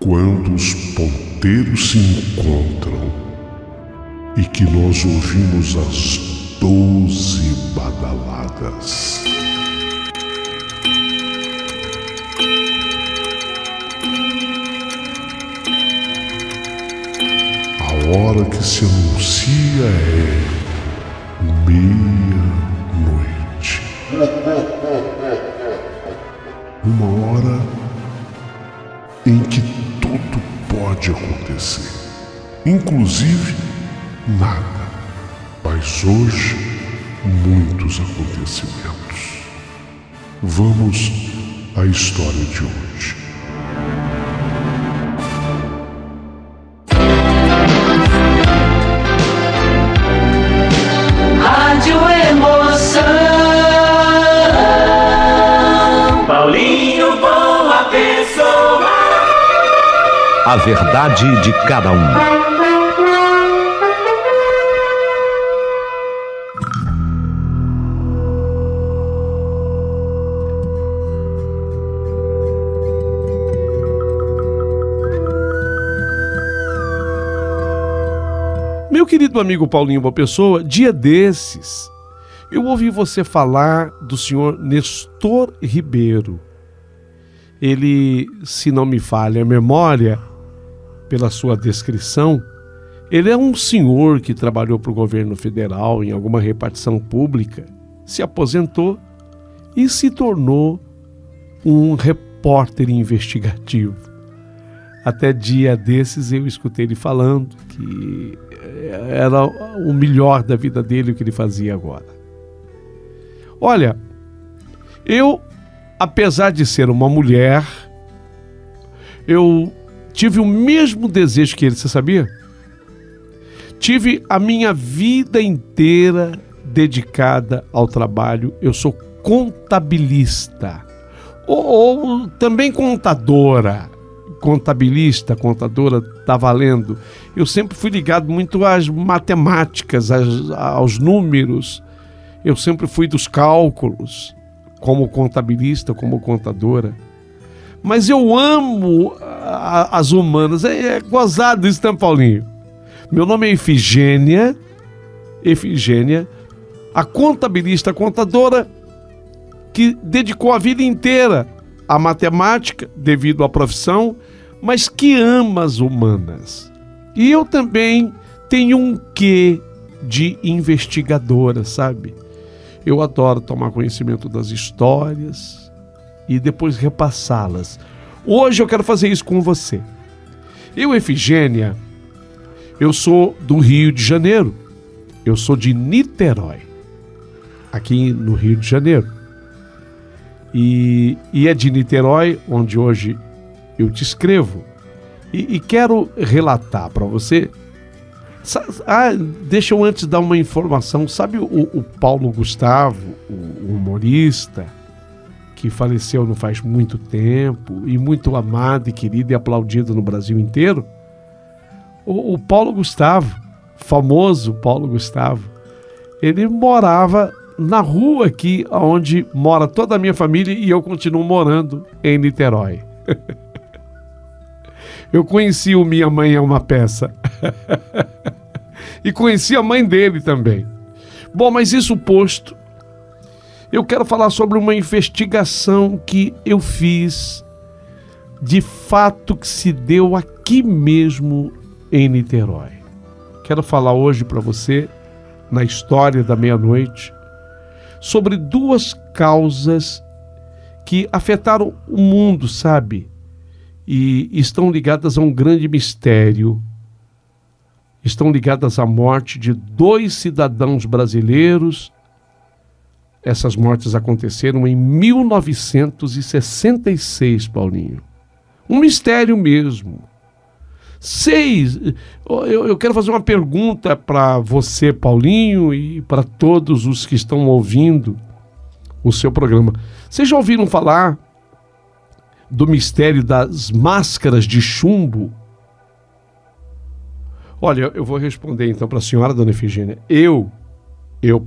Quando os ponteiros se encontram e que nós ouvimos as 12 badaladas. A hora que se anuncia é meia-noite. Uma hora em que tudo pode acontecer, inclusive nada. Mas hoje, muitos acontecimentos. Vamos à história de hoje. Rádio Emoção. Paulinho Boa Pessoa. A verdade de cada um. Meu querido amigo Paulinho Boa Pessoa, dia desses, eu ouvi você falar do senhor Nestor Ribeiro. Ele, se não me falha a memória, pela sua descrição, ele é um senhor que trabalhou para o governo federal em alguma repartição pública, se aposentou e se tornou um repórter investigativo. Até dia desses eu escutei ele falando que era o melhor da vida dele o que ele fazia agora. Olha, eu, apesar de ser uma mulher, eu tive o mesmo desejo que ele, você sabia? Tive a minha vida inteira dedicada ao trabalho. Eu sou contabilista, ou também contadora. Contabilista, contadora, tá valendo. Eu sempre fui ligado muito às matemáticas, aos números. Eu sempre fui dos cálculos, como contabilista, como contadora. Mas eu amo as humanas. É gozado isso, né, Paulinho? Meu nome é Efigênia, a contabilista, a contadora que dedicou a vida inteira à matemática, devido à profissão, mas que ama as humanas. E eu também tenho um quê de investigadora, sabe? Eu adoro tomar conhecimento das histórias e depois repassá-las. Hoje eu quero fazer isso com você. Eu, Efigênia, eu sou do Rio de Janeiro. Eu sou de Niterói, aqui no Rio de Janeiro. E é de Niterói, onde hoje eu te escrevo. E quero relatar para você. Deixa eu antes dar uma informação. Sabe o Paulo Gustavo, o humorista, que faleceu não faz muito tempo, e muito amado e querido e aplaudido no Brasil inteiro? O Paulo Gustavo, famoso Paulo Gustavo, ele morava na rua aqui, onde mora toda a minha família, e eu continuo morando em Niterói. Eu conheci o Minha Mãe é uma Peça. E conheci a mãe dele também. Bom, mas isso posto, eu quero falar sobre uma investigação que eu fiz, de fato que se deu aqui mesmo em Niterói. Quero falar hoje para você, na história da meia-noite, sobre duas causas que afetaram o mundo, sabe? E estão ligadas a um grande mistério. Estão ligadas à morte de 2 cidadãos brasileiros. Essas mortes aconteceram em 1966, Paulinho. Um mistério mesmo. 6. Eu quero fazer uma pergunta para você, Paulinho, e para todos os que estão ouvindo o seu programa. Vocês já ouviram falar do mistério das máscaras de chumbo? Olha, eu vou responder então para a senhora, dona Efigênia. Eu,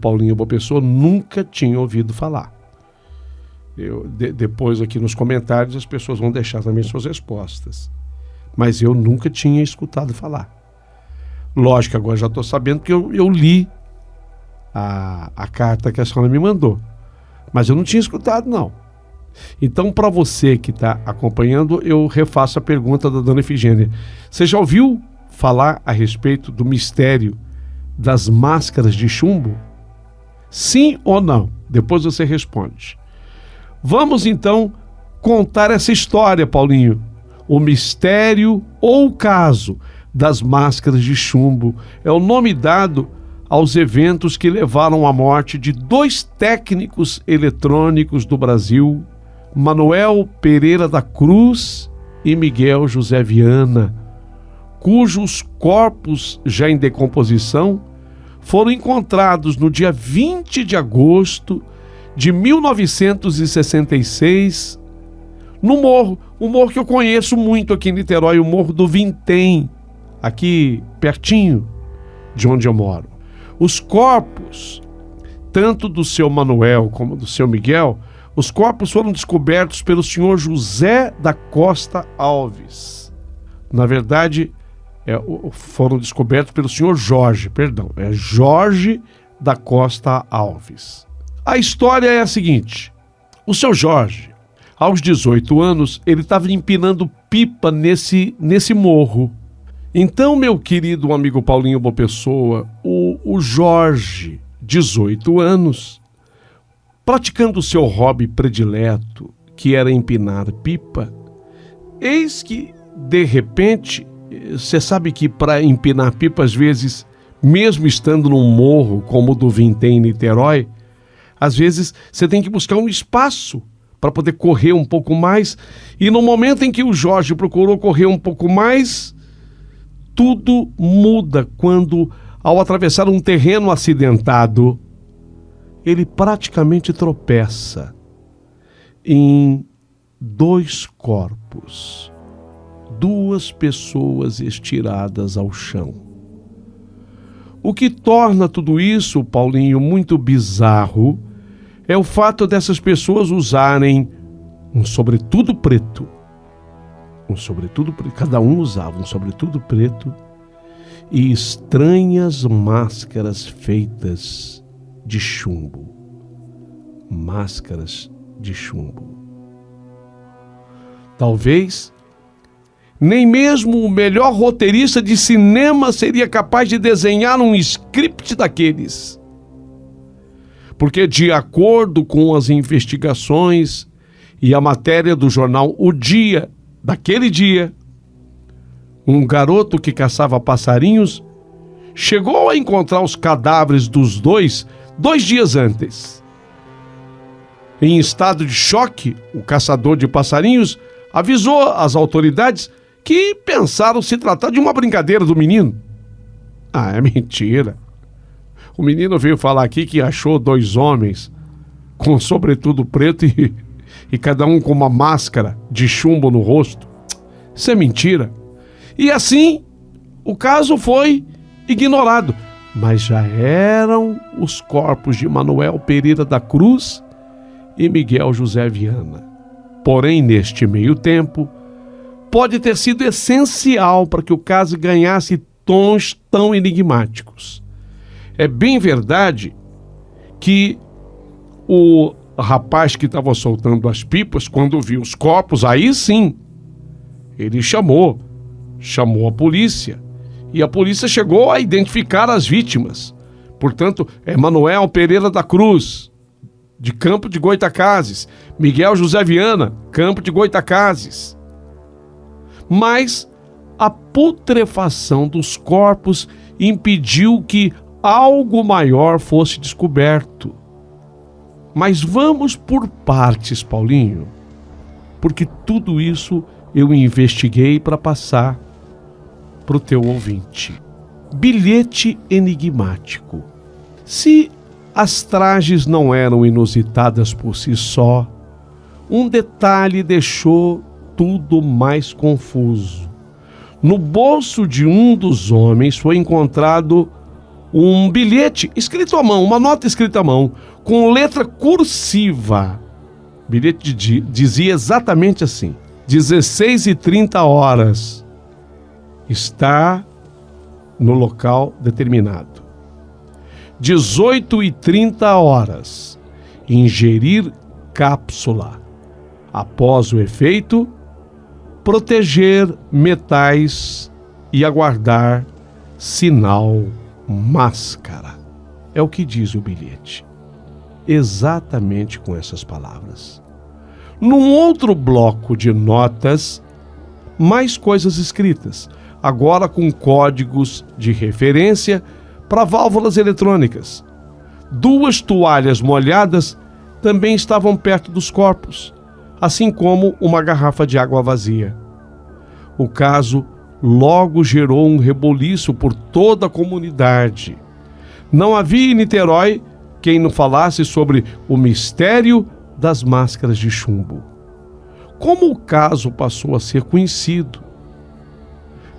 Paulinho Boa Pessoa, nunca tinha ouvido falar. Depois aqui nos comentários as pessoas vão deixar também suas respostas. mas eu nunca tinha escutado falar. Lógico, agora já estou sabendo que eu li a carta que a senhora me mandou, mas eu não tinha escutado, não. Então, para você que está acompanhando, eu refaço a pergunta da dona Efigênia. Você já ouviu falar a respeito do mistério das máscaras de chumbo? Sim ou não? Depois você responde. Vamos então contar essa história, Paulinho. O mistério ou o caso das máscaras de chumbo é o nome dado aos eventos que levaram à morte de 2 técnicos eletrônicos do Brasil, Manuel Pereira da Cruz e Miguel José Viana, cujos corpos, já em decomposição, foram encontrados no dia 20 de agosto de 1966, no morro, um morro que eu conheço muito aqui em Niterói, o Morro do Vintém, aqui pertinho de onde eu moro. Os corpos, tanto do seu Manuel como do seu Miguel, os corpos foram descobertos pelo senhor José da Costa Alves. Na verdade, foram descobertos pelo senhor Jorge, Jorge da Costa Alves. A história é a seguinte: o seu Jorge, aos 18 anos, ele estava empinando pipa nesse morro. Então, meu querido amigo Paulinho Boa Pessoa, o Jorge, 18 anos, praticando o seu hobby predileto, que era empinar pipa, eis que, de repente, você sabe que para empinar pipa, às vezes, mesmo estando num morro como o do Vintém em Niterói, às vezes você tem que buscar um espaço para poder correr um pouco mais. E no momento em que o Jorge procurou correr um pouco mais, tudo muda quando, ao atravessar um terreno acidentado, ele praticamente tropeça em 2 corpos, 2 pessoas estiradas ao chão. O que torna tudo isso, Paulinho, muito bizarro é o fato dessas pessoas usarem um sobretudo preto. Cada um usava um sobretudo preto e estranhas máscaras feitas de chumbo. Máscaras de chumbo. Talvez nem mesmo o melhor roteirista de cinema seria capaz de desenhar um script daqueles. Porque, de acordo com as investigações e a matéria do jornal O Dia, daquele dia, um garoto que caçava passarinhos chegou a encontrar os cadáveres dos 2 dias antes. Em estado de choque, o caçador de passarinhos avisou as autoridades que pensaram se tratar de uma brincadeira do menino. Ah, é mentira. O menino veio falar aqui que achou 2 homens com sobretudo preto e cada um com uma máscara de chumbo no rosto. Isso é mentira. E assim, o caso foi ignorado. Mas já eram os corpos de Manuel Pereira da Cruz e Miguel José Viana. Porém, neste meio tempo, pode ter sido essencial para que o caso ganhasse tons tão enigmáticos. É bem verdade que o rapaz que estava soltando as pipas, quando viu os corpos, aí sim, ele chamou a polícia. E a polícia chegou a identificar as vítimas. Portanto, é Manuel Pereira da Cruz, de Campo de Goytacazes, Miguel José Viana, Campo de Goytacazes. Mas a putrefação dos corpos impediu que algo maior fosse descoberto. Mas vamos por partes, Paulinho, porque tudo isso eu investiguei para passar para o teu ouvinte. Bilhete enigmático. Se as trajes não eram inusitadas por si só, um detalhe deixou tudo mais confuso. No bolso de um dos homens foi encontrado um bilhete escrito à mão, uma nota escrita à mão, com letra cursiva. O bilhete dizia exatamente assim: 16h30. está no local determinado. 18h30, ingerir cápsula. Após o efeito, proteger metais e aguardar sinal máscara. É o que diz o bilhete. Exatamente com essas palavras. Num outro bloco de notas, mais coisas escritas, agora com códigos de referência para válvulas eletrônicas. 2 toalhas molhadas também estavam perto dos corpos, assim como uma garrafa de água vazia. O caso logo gerou um reboliço por toda a comunidade. Não havia em Niterói quem não falasse sobre o mistério das máscaras de chumbo. Como o caso passou a ser conhecido,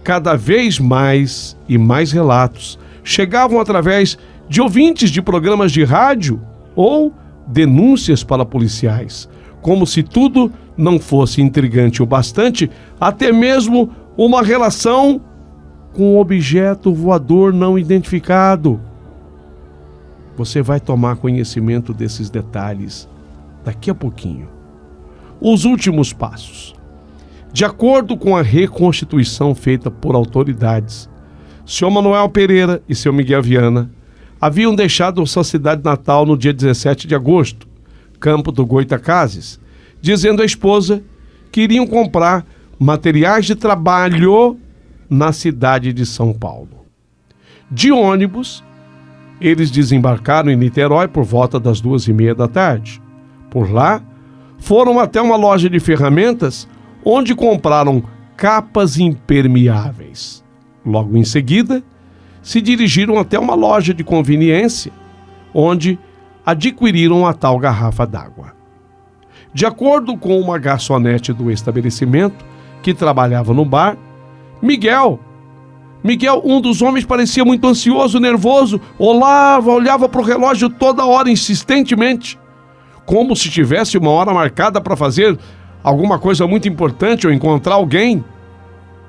cada vez mais e mais relatos chegavam através de ouvintes de programas de rádio ou denúncias para policiais, como se tudo não fosse intrigante o bastante, até mesmo uma relação com um objeto voador não identificado. Você vai tomar conhecimento desses detalhes daqui a pouquinho. Os últimos passos. De acordo com a reconstituição feita por autoridades, Sr. Manuel Pereira e Sr. Miguel Viana haviam deixado sua cidade natal no dia 17 de agosto, Campo do Goitacazes, dizendo à esposa que iriam comprar materiais de trabalho na cidade de São Paulo. De ônibus, eles desembarcaram em Niterói por volta das 14h30. Por lá, foram até uma loja de ferramentas onde compraram capas impermeáveis. Logo em seguida, se dirigiram até uma loja de conveniência, onde adquiriram a tal garrafa d'água. De acordo com uma garçonete do estabelecimento, que trabalhava no bar, Miguel, um dos homens, parecia muito ansioso, nervoso, olhava para o relógio toda hora, insistentemente, como se tivesse uma hora marcada para fazer alguma coisa muito importante ou encontrar alguém.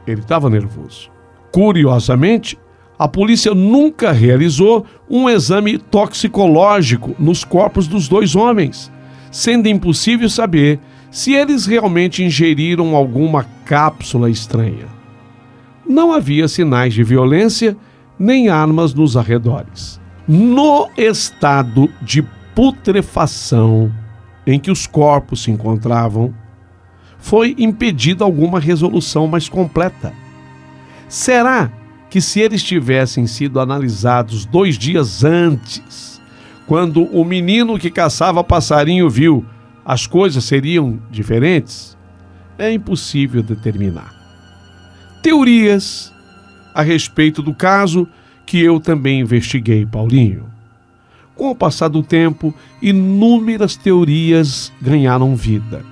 Ele estava nervoso. Curiosamente, a polícia nunca realizou um exame toxicológico nos corpos dos 2 homens, sendo impossível saber se eles realmente ingeriram alguma cápsula estranha. Não havia sinais de violência nem armas nos arredores. No estado de putrefação em que os corpos se encontravam, foi impedida alguma resolução mais completa. Será que, se eles tivessem sido analisados 2 dias antes, quando o menino que caçava passarinho viu, as coisas seriam diferentes? É impossível determinar. Teorias a respeito do caso que eu também investiguei, Paulinho. Com o passar do tempo, inúmeras teorias ganharam vida.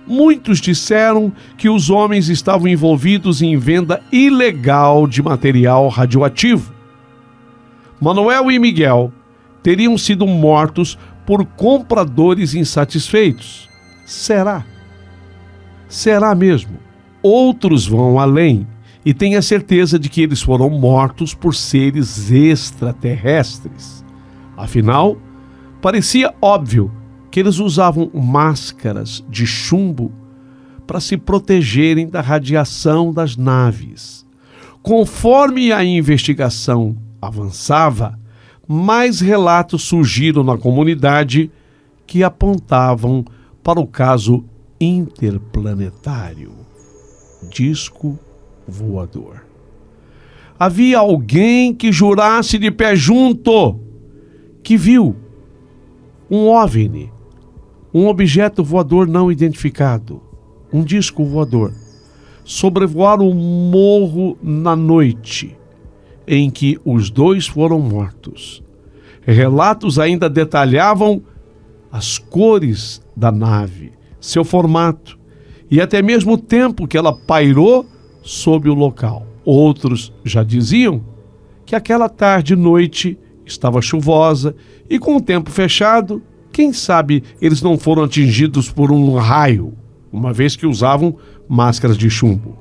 Muitos disseram que os homens estavam envolvidos em venda ilegal de material radioativo. Manuel e Miguel teriam sido mortos por compradores insatisfeitos. Será? Será mesmo? Outros vão além e têm a certeza de que eles foram mortos por seres extraterrestres. Afinal, parecia óbvio que eles usavam máscaras de chumbo para se protegerem da radiação das naves. Conforme a investigação avançava, mais relatos surgiram na comunidade que apontavam para o caso interplanetário, disco voador. Havia alguém que jurasse de pé junto que viu um OVNI, um objeto voador não identificado, um disco voador, sobrevoar o morro na noite em que os 2 foram mortos. Relatos ainda detalhavam as cores da nave, seu formato e até mesmo o tempo que ela pairou sobre o local. Outros já diziam que aquela tarde e noite estava chuvosa e, com o tempo fechado, quem sabe eles não foram atingidos por um raio, uma vez que usavam máscaras de chumbo.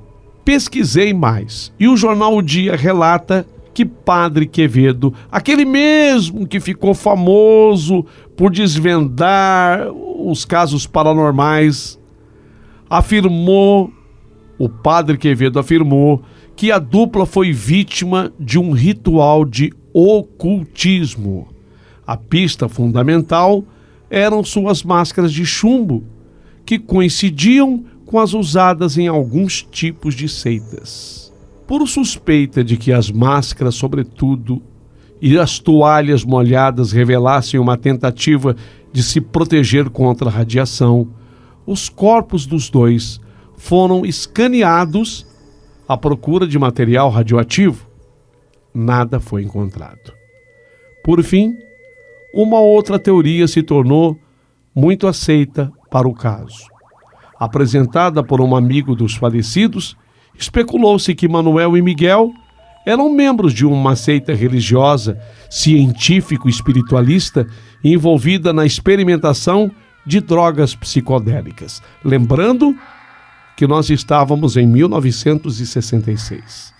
pesquisei mais e o jornal O Dia relata que Padre Quevedo, aquele mesmo que ficou famoso por desvendar os casos paranormais, o Padre Quevedo afirmou que a dupla foi vítima de um ritual de ocultismo. A pista fundamental eram suas máscaras de chumbo, que coincidiam com as usadas em alguns tipos de seitas. Por suspeita de que as máscaras, sobretudo, e as toalhas molhadas revelassem uma tentativa de se proteger contra a radiação, os corpos dos dois foram escaneados à procura de material radioativo. Nada foi encontrado. Por fim, uma outra teoria se tornou muito aceita para o caso. Apresentada por um amigo dos falecidos, especulou-se que Manuel e Miguel eram membros de uma seita religiosa, científico-espiritualista envolvida na experimentação de drogas psicodélicas. Lembrando que nós estávamos em 1966.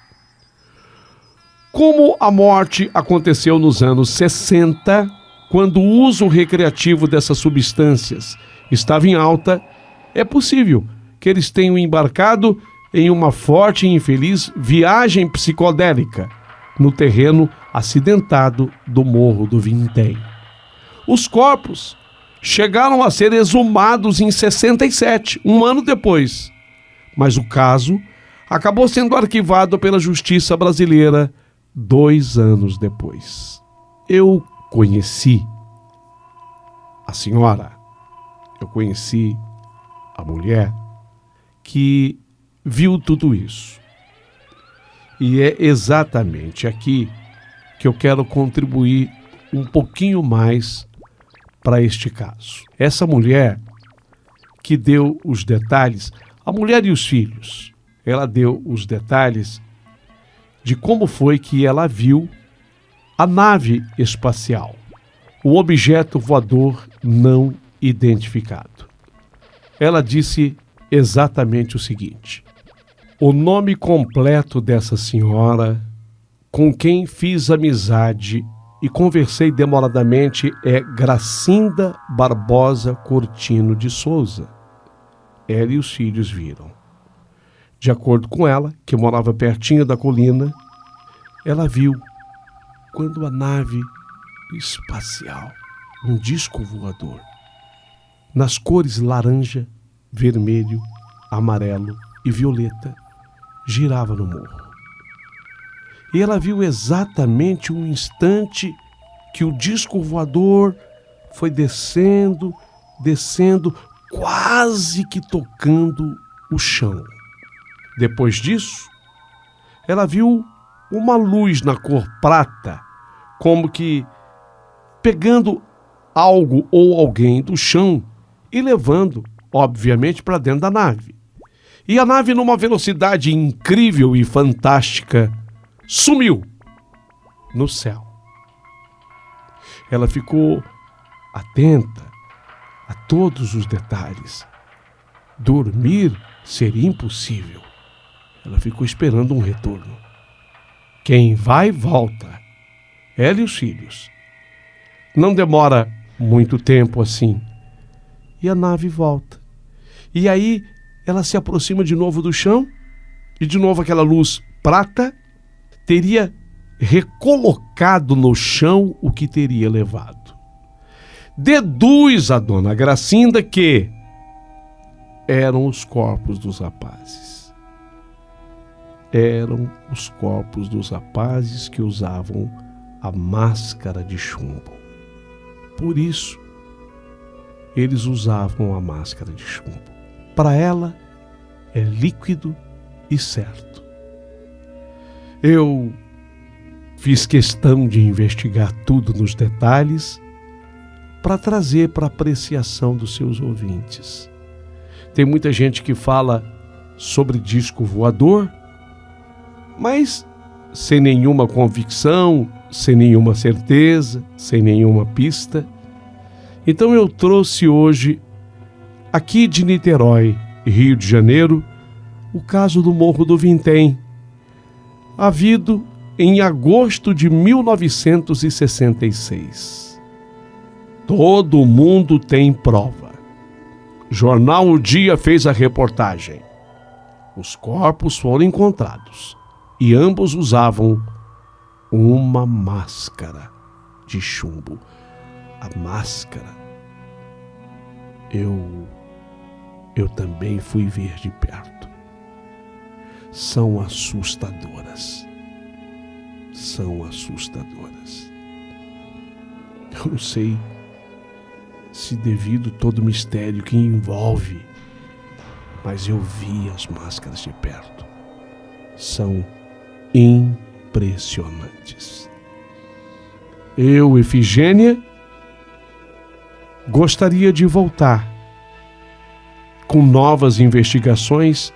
Como a morte aconteceu nos anos 60, quando o uso recreativo dessas substâncias estava em alta, é possível que eles tenham embarcado em uma forte e infeliz viagem psicodélica no terreno acidentado do Morro do Vintém. Os corpos chegaram a ser exumados em 67, um ano depois, mas o caso acabou sendo arquivado pela Justiça Brasileira 2 anos depois. Eu conheci a senhora, eu conheci a mulher que viu tudo isso. E é exatamente aqui que eu quero contribuir um pouquinho mais para este caso. Essa mulher que deu os detalhes, a mulher e os filhos, ela deu os detalhes de como foi que ela viu a nave espacial, o objeto voador não identificado. Ela disse exatamente o seguinte: o nome completo dessa senhora, com quem fiz amizade e conversei demoradamente, é Gracinda Barbosa Cortino de Souza. Ela e os filhos viram. De acordo com ela, que morava pertinho da colina, ela viu quando a nave espacial, um disco voador, nas cores laranja, vermelho, amarelo e violeta, girava no morro. E ela viu exatamente um instante que o disco voador foi descendo, quase que tocando o chão. Depois disso, ela viu uma luz na cor prata, como que pegando algo ou alguém do chão e levando, obviamente, para dentro da nave. E a nave, numa velocidade incrível e fantástica, sumiu no céu. Ela ficou atenta a todos os detalhes. Dormir seria impossível. Ela ficou esperando um retorno. Quem vai, volta. Ela e os filhos. Não demora muito tempo assim. E a nave volta. E aí ela se aproxima de novo do chão e de novo aquela luz prata teria recolocado no chão o que teria levado. Deduz a dona Gracinda que eram os corpos dos rapazes. Eram os corpos dos rapazes que usavam a máscara de chumbo. Por isso, eles usavam a máscara de chumbo. Para ela, é líquido e certo. Eu fiz questão de investigar tudo nos detalhes para trazer para apreciação dos seus ouvintes. Tem muita gente que fala sobre disco voador, mas sem nenhuma convicção, sem nenhuma certeza, sem nenhuma pista. Então eu trouxe hoje, aqui de Niterói, Rio de Janeiro, o caso do Morro do Vintém, havido em agosto de 1966. Todo mundo tem prova. Jornal O Dia fez a reportagem. Os corpos foram encontrados e ambos usavam uma máscara de chumbo. A máscara. Eu também fui ver de perto. São assustadoras. São assustadoras. Eu não sei se devido todo o mistério que envolve, mas eu vi as máscaras de perto. São impressionantes. Eu, Efigênia, gostaria de voltar com novas investigações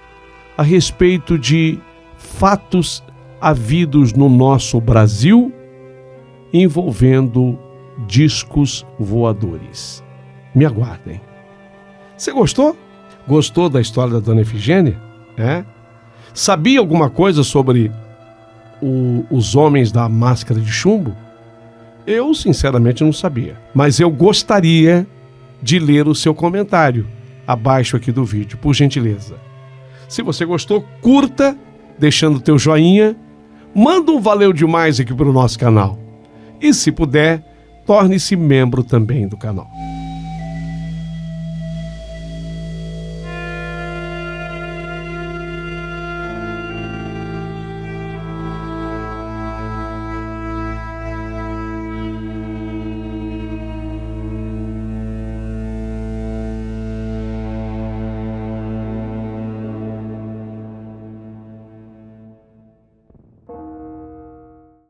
a respeito de fatos havidos no nosso Brasil envolvendo discos voadores. Me aguardem. Você gostou? Gostou da história da Dona Efigênia? Sabia alguma coisa sobre os homens da máscara de chumbo? Eu, sinceramente, não sabia. Mas eu gostaria de ler o seu comentário abaixo aqui do vídeo, por gentileza. Se você gostou, curta, deixando o teu joinha, manda um valeu demais aqui para o nosso canal. E se puder, torne-se membro também do canal.